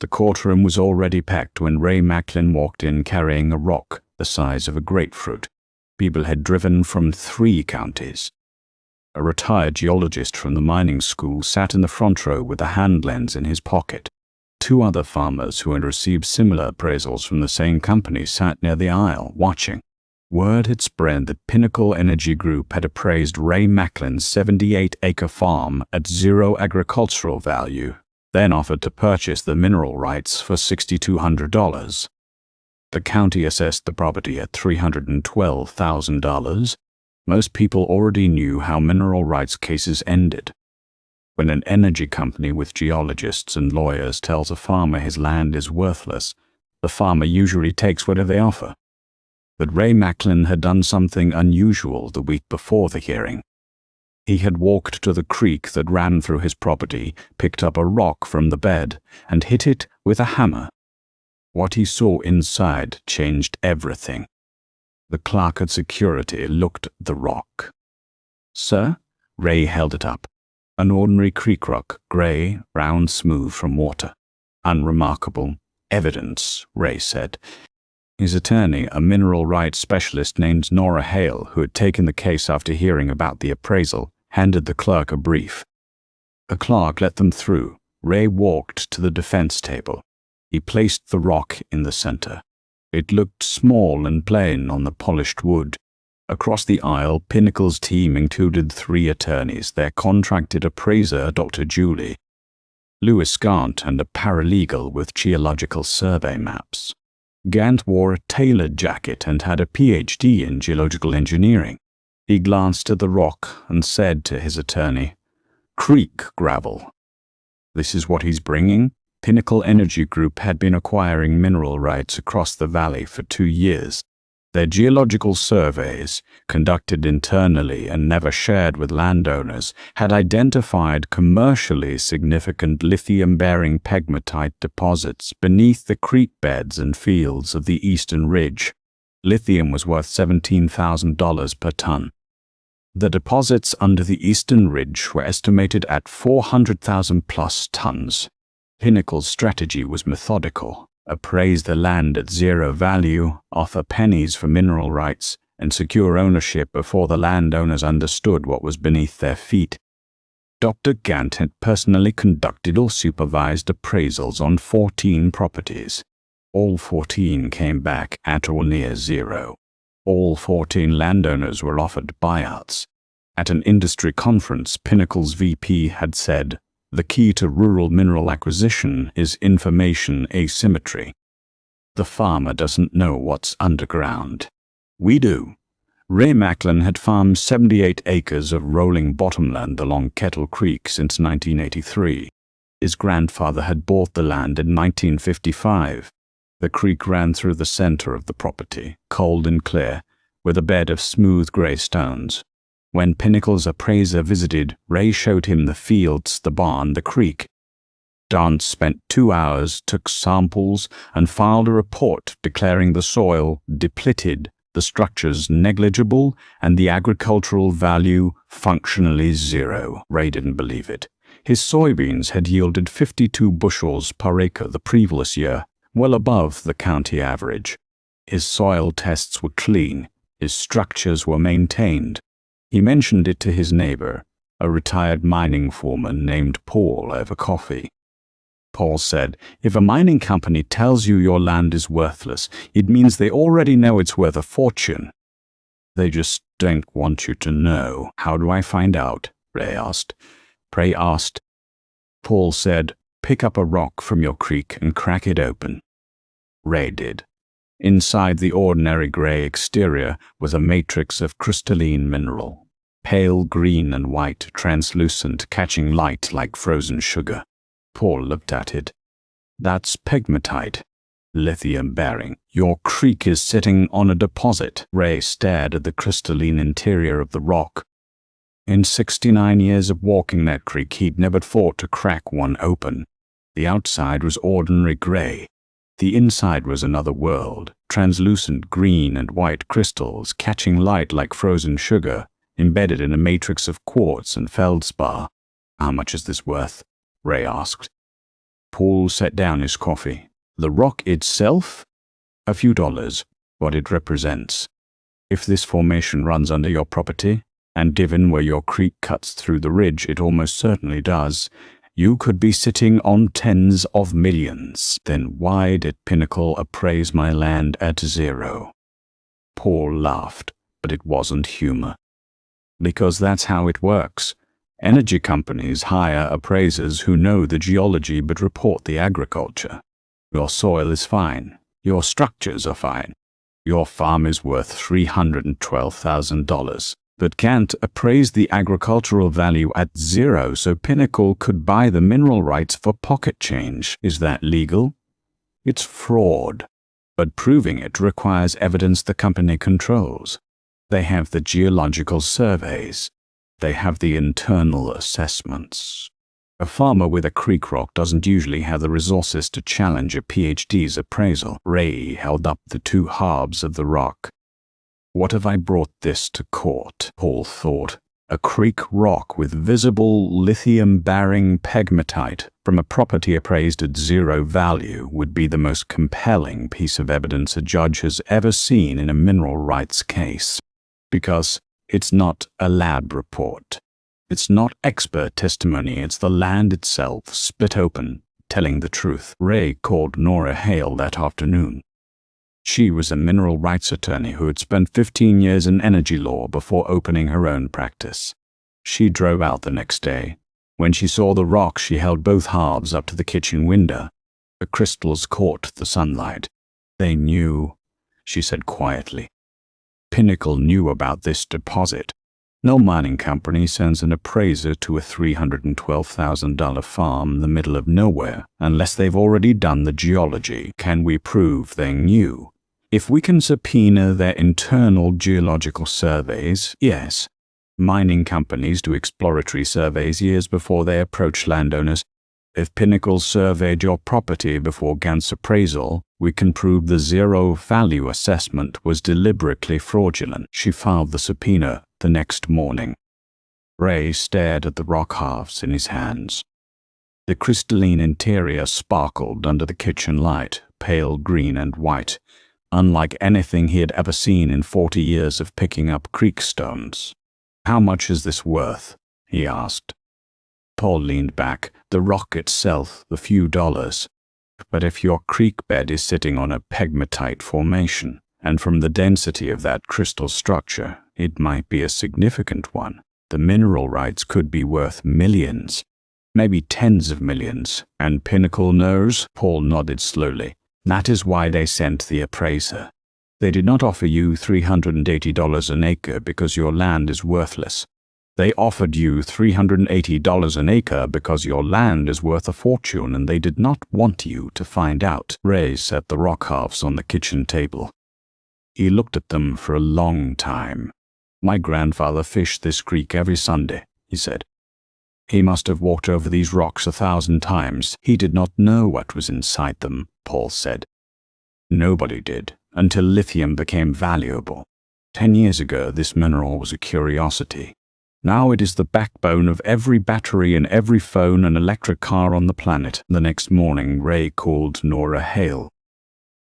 The courtroom was already packed when Ray Macklin walked in carrying a rock the size of a grapefruit. People had driven from 3 counties. A retired geologist from the mining school sat in the front row with a hand lens in his pocket. 2 other farmers who had received similar appraisals from the same company sat near the aisle, watching. Word had spread that Pinnacle Energy Group had appraised Ray Macklin's 78-acre farm at 0 agricultural value, then offered to purchase the mineral rights for $6,200. The county assessed the property at $312,000. Most people already knew how mineral rights cases ended. When an energy company with geologists and lawyers tells a farmer his land is worthless, the farmer usually takes whatever they offer. But Ray Macklin had done something unusual the week before the hearing. He had walked to the creek that ran through his property, picked up a rock from the bed, and hit it with a hammer. What he saw inside changed everything. The clerk at security looked at the rock. "Sir?" Ray held it up. An ordinary creek rock, grey, round, smooth from water. "Unremarkable evidence," Ray said. His attorney, a mineral rights specialist named Nora Hale, who had taken the case after hearing about the appraisal, handed the clerk a brief. The clerk let them through. Ray walked to the defense table. He placed the rock in the center. It looked small and plain on the polished wood. Across the aisle, Pinnacle's team included 3 attorneys, their contracted appraiser, Dr. Julie, Lewis Gant, and a paralegal with geological survey maps. Gant wore a tailored jacket and had a PhD in geological engineering. He glanced at the rock and said to his attorney, "Creek gravel. This is what he's bringing?" Pinnacle Energy Group had been acquiring mineral rights across the valley for 2 years. Their geological surveys, conducted internally and never shared with landowners, had identified commercially significant lithium-bearing pegmatite deposits beneath the creek beds and fields of the eastern ridge. Lithium was worth $17,000 per ton. The deposits under the eastern ridge were estimated at 400,000 plus tons. Pinnacle's strategy was methodical. Appraise the land at 0 value, offer pennies for mineral rights, and secure ownership before the landowners understood what was beneath their feet. Dr. Gant had personally conducted or supervised appraisals on 14 properties. All 14 came back at or near 0. All 14 landowners were offered buyouts. At an industry conference, Pinnacle's VP had said, "The key to rural mineral acquisition is information asymmetry. The farmer doesn't know what's underground. We do." Ray Macklin had farmed 78 acres of rolling bottomland along Kettle Creek since 1983. His grandfather had bought the land in 1955. The creek ran through the center of the property, cold and clear, with a bed of smooth gray stones. When Pinnacle's appraiser visited, Ray showed him the fields, the barn, the creek. Dance spent 2 hours, took samples, and filed a report declaring the soil depleted, the structures negligible, and the agricultural value functionally 0. Ray didn't believe it. His soybeans had yielded 52 bushels per acre the previous year, well above the county average. His soil tests were clean. His structures were maintained. He mentioned it to his neighbor, a retired mining foreman named Paul, over coffee. Paul said, "If a mining company tells you your land is worthless, it means they already know it's worth a fortune. They just don't want you to know." "How do I find out?" Ray asked. Paul said, "Pick up a rock from your creek and crack it open." Ray did. Inside the ordinary gray exterior was a matrix of crystalline mineral, pale green and white, translucent, catching light like frozen sugar. Paul looked at it. "That's pegmatite, lithium-bearing. Your creek is sitting on a deposit." Ray stared at the crystalline interior of the rock. In 69 years of walking that creek, he'd never thought to crack one open. The outside was ordinary gray. The inside was another world, translucent green and white crystals catching light like frozen sugar, embedded in a matrix of quartz and feldspar. "How much is this worth?" Ray asked. Paul set down his coffee. The rock itself? A few dollars. What it represents. If this formation runs under your property, and given where your creek cuts through the ridge, it almost certainly does, you could be sitting on tens of millions. Then why did Pinnacle appraise my land at zero? Paul laughed, but it wasn't humor. Because that's how it works. Energy companies hire appraisers who know the geology but report the agriculture. Your soil is fine. Your structures are fine. Your farm is worth $312,000, but can't appraise the agricultural value at zero so Pinnacle could buy the mineral rights for pocket change. Is that legal? It's fraud. But proving it requires evidence the company controls. They have the geological surveys. They have the internal assessments. A farmer with a creek rock doesn't usually have the resources to challenge a PhD's appraisal. Ray held up the two halves of the rock. What if I brought this to court? Paul thought. A creek rock with visible lithium-bearing pegmatite from a property appraised at zero value would be the most compelling piece of evidence a judge has ever seen in a mineral rights case. Because it's not a lab report. It's not expert testimony, it's the land itself, split open, telling the truth. Ray called Nora Hale that afternoon. She was a mineral rights attorney who had spent 15 years in energy law before opening her own practice. She drove out the next day. When she saw the rock, she held both halves up to the kitchen window. The crystals caught the sunlight. They knew, she said quietly. Pinnacle knew about this deposit. No mining company sends an appraiser to a $312,000 farm in the middle of nowhere unless they've already done the geology. Can we prove they knew? If we can subpoena their internal geological surveys, yes. Mining companies do exploratory surveys years before they approach landowners. If Pinnacle surveyed your property before Gant's appraisal, we can prove the zero-value assessment was deliberately fraudulent. She filed the subpoena the next morning. Ray stared at the rock halves in his hands. The crystalline interior sparkled under the kitchen light, pale green and white, unlike anything he had ever seen in 40 years of picking up creek stones. "How much is this worth?" he asked. Paul leaned back. The rock itself, a few dollars. But if your creek bed is sitting on a pegmatite formation, and from the density of that crystal structure, it might be a significant one. The mineral rights could be worth millions, maybe tens of millions. And Pinnacle knows? Paul nodded slowly. That is why they sent the appraiser. They did not offer you $380 an acre because your land is worthless. They offered you $380 an acre because your land is worth a fortune, and they did not want you to find out. Ray set the rock halves on the kitchen table. He looked at them for a long time. "My grandfather fished this creek every Sunday," he said. "He must have walked over these rocks 1,000 times. He did not know what was inside them," Paul said. "Nobody did, until lithium became valuable. 10 years ago, this mineral was a curiosity. Now it is the backbone of every battery in every phone and electric car on the planet." The next morning, Ray called Nora Hale.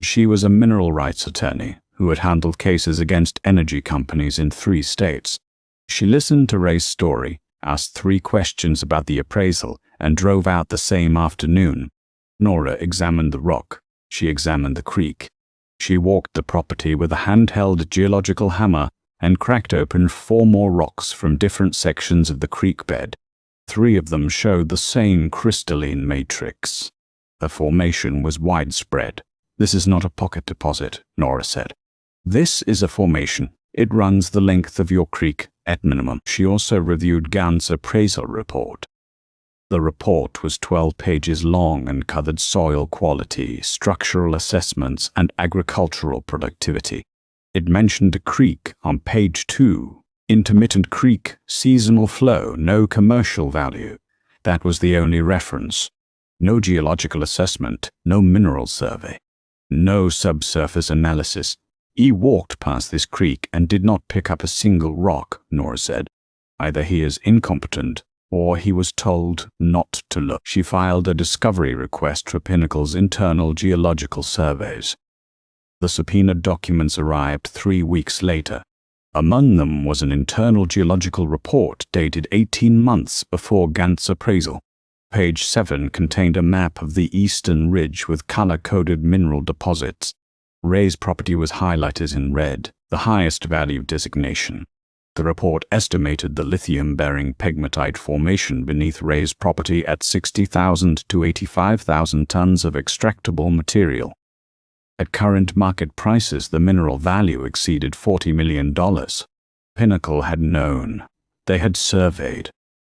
She was a mineral rights attorney who had handled cases against energy companies in 3 states. She listened to Ray's story, asked 3 questions about the appraisal, and drove out the same afternoon. Nora examined the rock. She examined the creek. She walked the property with a handheld geological hammer and cracked open 4 more rocks from different sections of the creek bed. 3 of them showed the same crystalline matrix. The formation was widespread. "This is not a pocket deposit," Nora said. "This is a formation. It runs the length of your creek, at minimum." She also reviewed Gant's appraisal report. The report was 12 pages long and covered soil quality, structural assessments, and agricultural productivity. It mentioned a creek on page 2. Intermittent creek, seasonal flow, no commercial value. That was the only reference. No geological assessment, no mineral survey, no subsurface analysis. He walked past this creek and did not pick up a single rock, Nora said. Either he is incompetent or he was told not to look. She filed a discovery request for Pinnacle's internal geological surveys. The subpoenaed documents arrived 3 weeks later. Among them was an internal geological report dated 18 months before Gant's appraisal. Page 7 contained a map of the eastern ridge with color-coded mineral deposits. Ray's property was highlighted in red, the highest value designation. The report estimated the lithium-bearing pegmatite formation beneath Ray's property at 60,000 to 85,000 tons of extractable material. At current market prices, the mineral value exceeded $40 million. Pinnacle had known. They had surveyed.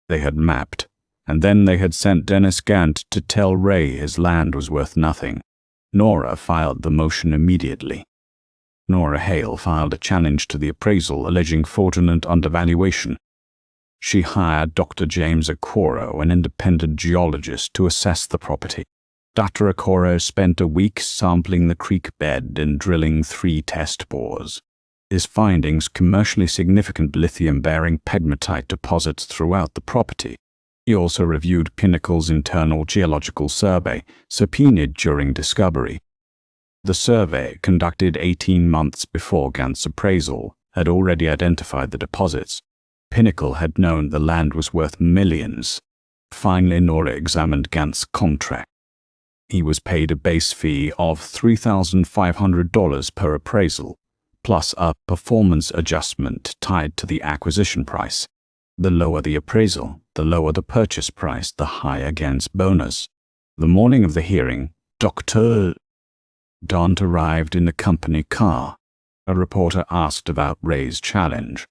They had mapped. And then they had sent Dennis Gant to tell Ray his land was worth nothing. Nora filed the motion immediately. Nora Hale filed a challenge to the appraisal alleging fraudulent undervaluation. She hired Dr. James Okoro, an independent geologist, to assess the property. Dr. Okoro spent a week sampling the creek bed and drilling 3 test bores. His findings commercially significant lithium-bearing pegmatite deposits throughout the property. He also reviewed Pinnacle's internal geological survey, subpoenaed during discovery. The survey, conducted 18 months before Gant's appraisal, had already identified the deposits. Pinnacle had known the land was worth millions. Finally, Nora examined Gant's contract. He was paid a base fee of $3,500 per appraisal, plus a performance adjustment tied to the acquisition price. The lower the appraisal, the lower the purchase price, the higher Gant's bonus. The morning of the hearing, Dr. Dant arrived in the company car. A reporter asked about Ray's challenge.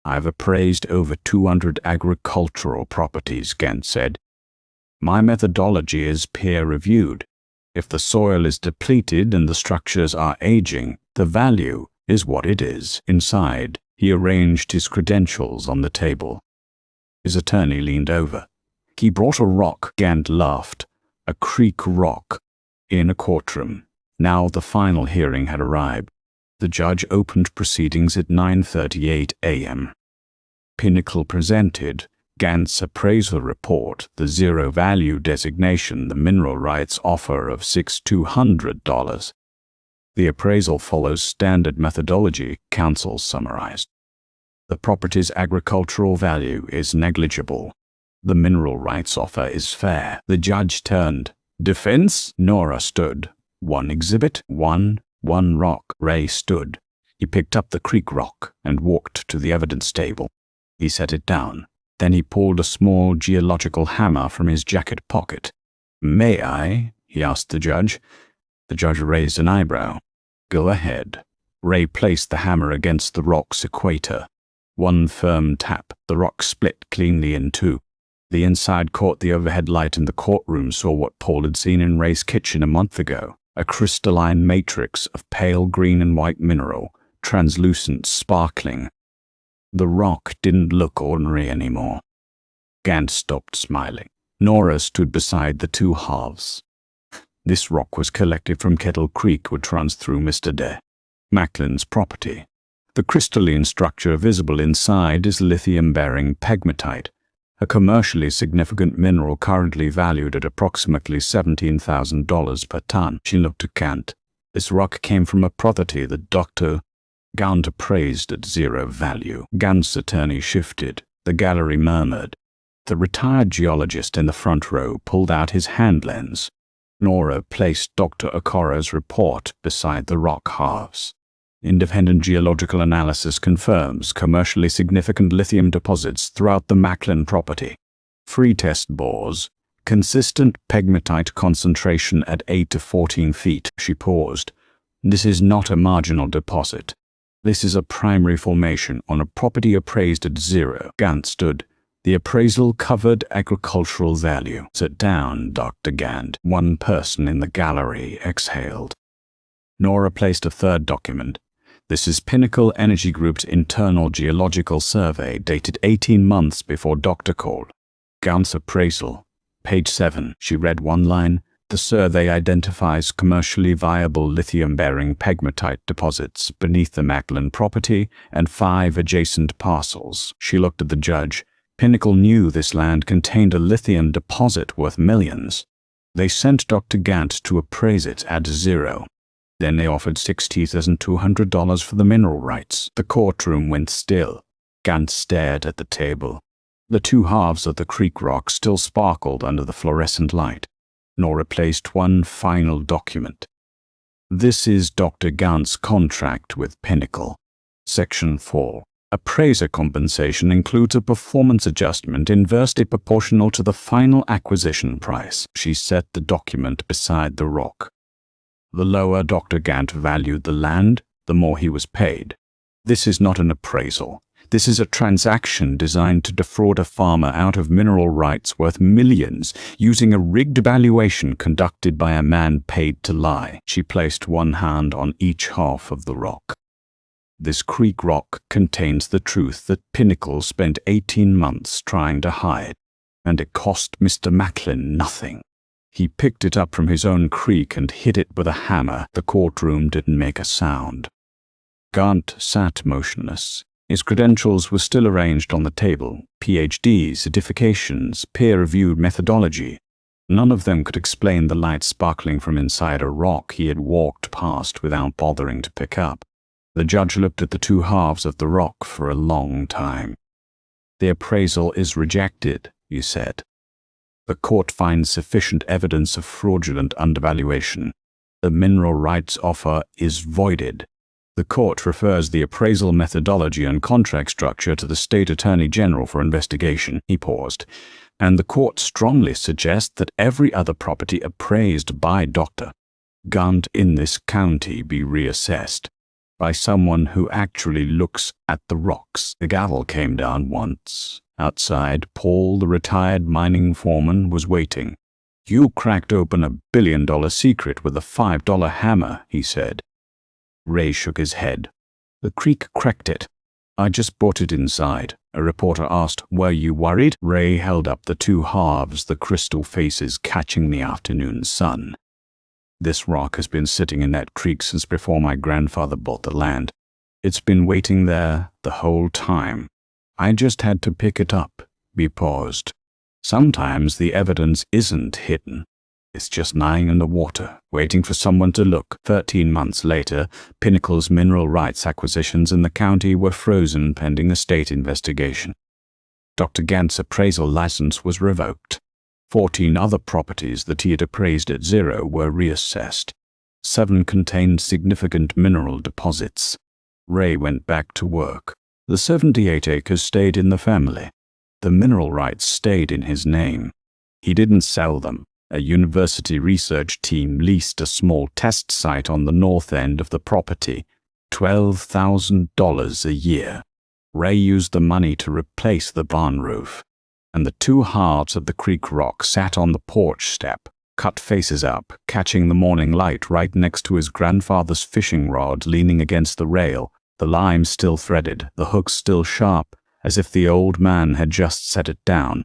"I've appraised over 200 agricultural properties," Gant said. "My methodology is peer-reviewed. If the soil is depleted and the structures are aging, the value is what it is." Inside, he arranged his credentials on the table. His attorney leaned over. "He brought a rock," Gant laughed. "A creek rock." In a courtroom. Now the final hearing had arrived. The judge opened proceedings at 9:38 a.m. Pinnacle presented Gant's appraisal report, the zero-value designation, the mineral rights offer of $6,200. The appraisal follows standard methodology, counsel summarized. The property's agricultural value is negligible. The mineral rights offer is fair. The judge turned. "Defense?" Nora stood. "One exhibit, one rock." Ray stood. He picked up the creek rock and walked to the evidence table. He set it down. Then he pulled a small geological hammer from his jacket pocket. "May I?" he asked the judge. The judge raised an eyebrow. "Go ahead." Ray placed the hammer against the rock's equator. One firm tap, the rock split cleanly in two. The inside caught the overhead light and the courtroom saw what Paul had seen in Ray's kitchen a month ago. A crystalline matrix of pale green and white mineral, translucent, sparkling. The rock didn't look ordinary anymore. Gant stopped smiling. Nora stood beside the two halves. This rock was collected from Kettle Creek, which runs through Mr. De Macklin's property. The crystalline structure visible inside is lithium-bearing pegmatite, a commercially significant mineral currently valued at approximately $17,000 per ton. She looked at Gant. This rock came from a property that Dr. Gant appraised at zero value. Gant's attorney shifted. The gallery murmured. The retired geologist in the front row pulled out his hand lens. Nora placed Dr. Okoro's report beside the rock halves. Independent geological analysis confirms commercially significant lithium deposits throughout the Macklin property. 3 test bores. Consistent pegmatite concentration at 8 to 14 feet. She paused. This is not a marginal deposit. This is a primary formation on a property appraised at zero. Gant stood. The appraisal covered agricultural value. Sit down, Dr. Gant. One person in the gallery exhaled. Nora placed a third document. This is Pinnacle Energy Group's internal geological survey dated 18 months before Dr. called. Gant's appraisal. Page 7. She read one line. The survey identifies commercially viable lithium-bearing pegmatite deposits beneath the Macklin property and 5 adjacent parcels. She looked at the judge. Pinnacle knew this land contained a lithium deposit worth millions. They sent Dr. Gant to appraise it at zero. Then they offered $60,200 for the mineral rights. The courtroom went still. Gant stared at the table. The two halves of the creek rock still sparkled under the fluorescent light. Nora placed one final document. This is Dr. Gant's contract with Pinnacle. Section 4. Appraiser compensation includes a performance adjustment inversely proportional to the final acquisition price. She set the document beside the rock. The lower Dr. Gant valued the land, the more he was paid. This is not an appraisal. This is a transaction designed to defraud a farmer out of mineral rights worth millions using a rigged valuation conducted by a man paid to lie. She placed one hand on each half of the rock. This creek rock contains the truth that Pinnacle spent 18 months trying to hide, and it cost Mr. Macklin nothing. He picked it up from his own creek and hit it with a hammer. The courtroom didn't make a sound. Gant sat motionless. His credentials were still arranged on the table: PhD, certifications, peer-reviewed methodology. None of them could explain the light sparkling from inside a rock he had walked past without bothering to pick up. The judge looked at the two halves of the rock for a long time. The appraisal is rejected, he said. The court finds sufficient evidence of fraudulent undervaluation. The mineral rights offer is voided. The court refers the appraisal methodology and contract structure to the State Attorney General for investigation. He paused. And the court strongly suggests that every other property appraised by Dr. Gant in this county be reassessed by someone who actually looks at the rocks. The gavel came down once. Outside, Paul, the retired mining foreman, was waiting. You cracked open a billion-dollar secret with a $5 hammer, he said. Ray shook his head. The creek cracked it. I just brought it inside. A reporter asked, were you worried? Ray held up the two halves, the crystal faces catching the afternoon sun. This rock has been sitting in that creek since before my grandfather bought the land. It's been waiting there the whole time. I just had to pick it up. He paused. Sometimes the evidence isn't hidden. It's just lying in the water, waiting for someone to look. 13 months later, Pinnacle's mineral rights acquisitions in the county were frozen pending a state investigation. Dr. Gant's appraisal license was revoked. 14 other properties that he had appraised at zero were reassessed. 7 contained significant mineral deposits. Ray went back to work. The 78 acres stayed in the family. The mineral rights stayed in his name. He didn't sell them. A university research team leased a small test site on the north end of the property. $12,000 a year. Ray used the money to replace the barn roof. And the two halves of the creek rock sat on the porch step, cut faces up, catching the morning light right next to his grandfather's fishing rod leaning against the rail, the line still threaded, the hook still sharp, as if the old man had just set it down.